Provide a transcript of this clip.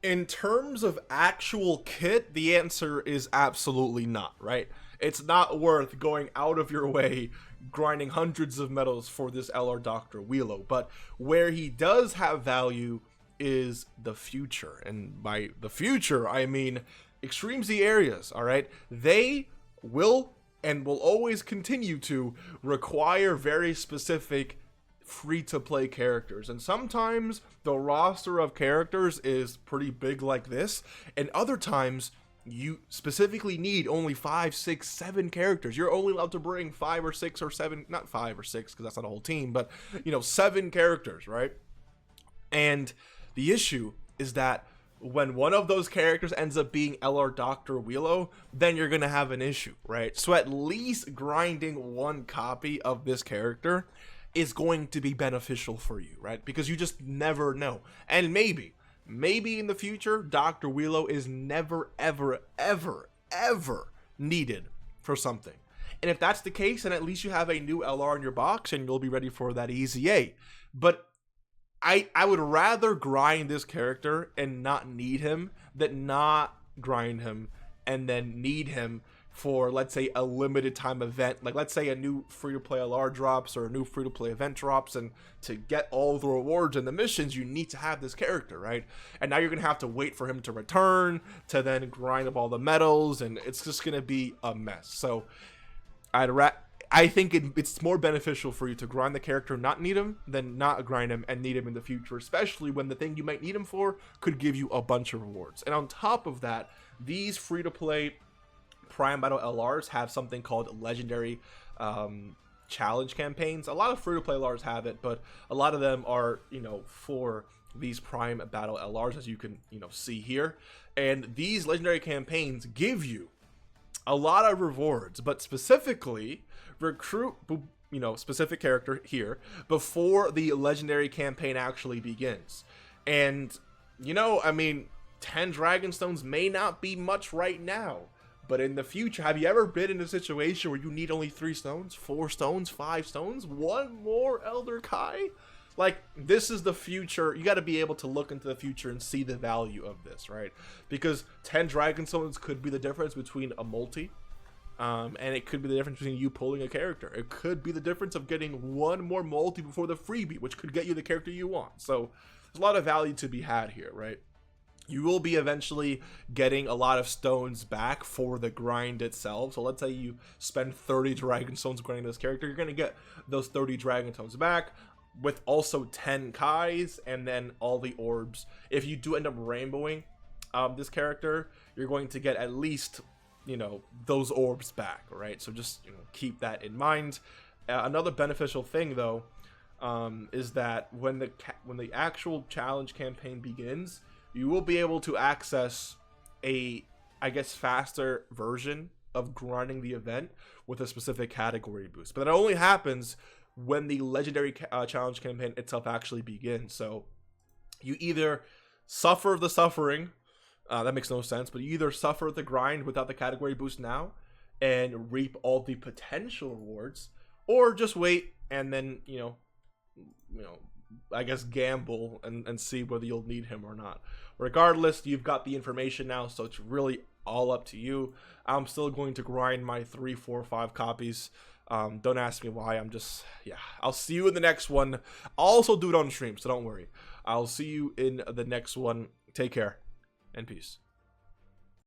In terms of actual kit, the answer is absolutely not, right? It's not worth going out of your way, grinding hundreds of medals for this LR Dr. Wheelo, but where he does have value is the future. And by the future, I mean Extreme Z areas, alright? They will and will always continue to require very specific free-to-play characters, and sometimes the roster of characters is pretty big like this, and other times you specifically need only 5, 6, 7 characters. You're only allowed to bring 5 or 6 or 7, not 5 or 6 because that's not a whole team, but 7 characters, right? And the issue is that when one of those characters ends up being LR Dr. Wheelo, then you're gonna have an issue, right? So at least grinding one copy of this character is going to be beneficial for you, right? Because you just never know. And maybe in the future, Dr. Wheelo is never, ever, ever, ever needed for something. And if that's the case, then at least you have a new LR in your box and you'll be ready for that easy A. But I would rather grind this character and not need him than not grind him and then need him for, let's say, a limited time event. Like, let's say a new free-to-play LR drops or a new free-to-play event drops, and to get all the rewards and the missions, you need to have this character, right? And now you're gonna have to wait for him to return, to then grind up all the medals, and it's just gonna be a mess. So I think it's more beneficial for you to grind the character, not need him, than not grind him and need him in the future, especially when the thing you might need him for could give you a bunch of rewards. And on top of that, these free-to-play Prime Battle LRs have something called legendary challenge campaigns. A lot of free-to-play LRs have it, but a lot of them are, for these Prime Battle LRs, as you can, see here. And these legendary campaigns give you a lot of rewards, but specifically recruit, specific character here before the legendary campaign actually begins. And, 10 Dragonstones may not be much right now, but in the future, have you ever been in a situation where you need only 3 stones, 4 stones, 5 stones, 1 more Elder Kai? Like, this is the future. You got to be able to look into the future and see the value of this, right? Because 10 Dragonstones could be the difference between a multi, and it could be the difference between you pulling a character. It could be the difference of getting 1 more multi before the freebie, which could get you the character you want. So there's a lot of value to be had here, right? You will be eventually getting a lot of stones back for the grind itself. So let's say you spend 30 Dragonstones grinding this character, you're going to get those 30 Dragonstones back with also 10 Kais and then all the orbs. If you do end up rainbowing this character, you're going to get at least, those orbs back, right? So just keep that in mind. Another beneficial thing, though, is that when the actual challenge campaign begins, you will be able to access a, faster version of grinding the event with a specific category boost. But that only happens when the legendary challenge campaign itself actually begins. So you either suffer the suffering, that makes no sense, but you either suffer the grind without the category boost now and reap all the potential rewards, or just wait and then, gamble and see whether you'll need him or not. Regardless, you've got the information now, so it's really all up to you. I'm still going to grind my 3, 4, 5 copies. Don't ask me why. I'll see you in the next one. I'll also do it on stream, so don't worry. I'll see you in the next one. Take care and peace.